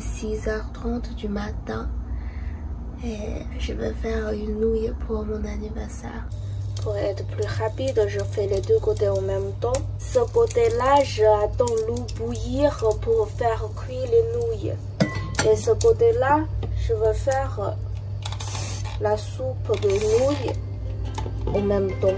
c'est 6h30 du matin et je vais faire une nouille pour mon anniversaire. Pour être plus rapide, je fais les deux côtés en même temps. Ce côté-là, j'attends l'eau bouillir pour faire cuire les nouilles. Et ce côté-là, je vais faire la soupe de nouilles en même temps.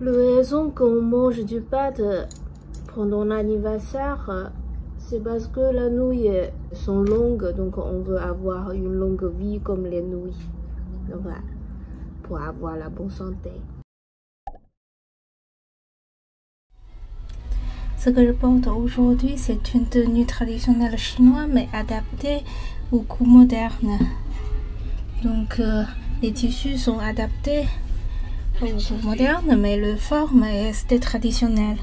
La raison qu'on mange du pâte pendant l'anniversaire, c'est parce que les nouilles sont longues, donc on veut avoir une longue vie comme les nouilles. Donc voilà, pour avoir la bonne santé. Ce que je porte aujourd'hui, c'est une tenue traditionnelle chinoise, mais adaptée au goût moderne. Donc les tissus sont adaptés au goût moderne, mais la forme est restée traditionnelle.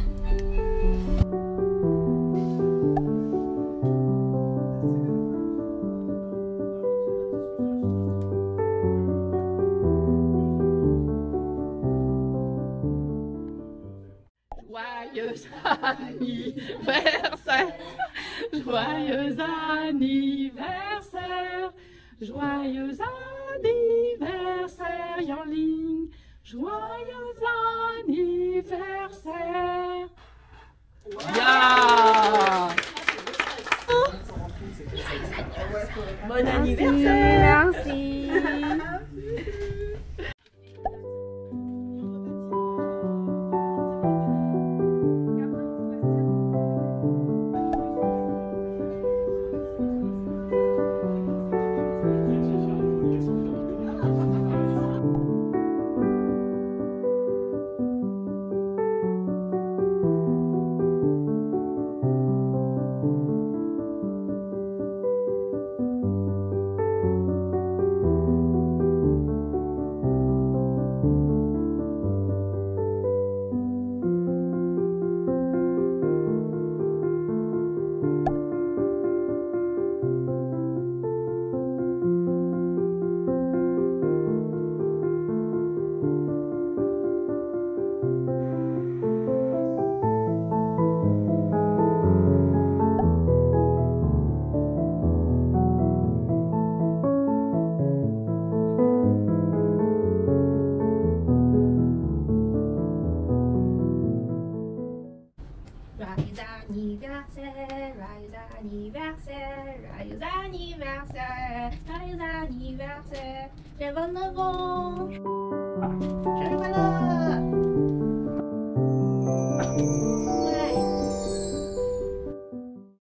Joyeux anniversaire, joyeux anniversaire, joyeux anniversaire Yanling, joyeux anniversaire. Yeah. Bon anniversaire. Merci. anniversaire, joyeux anniversaire, joyeux anniversaire, j'ai 29 ans.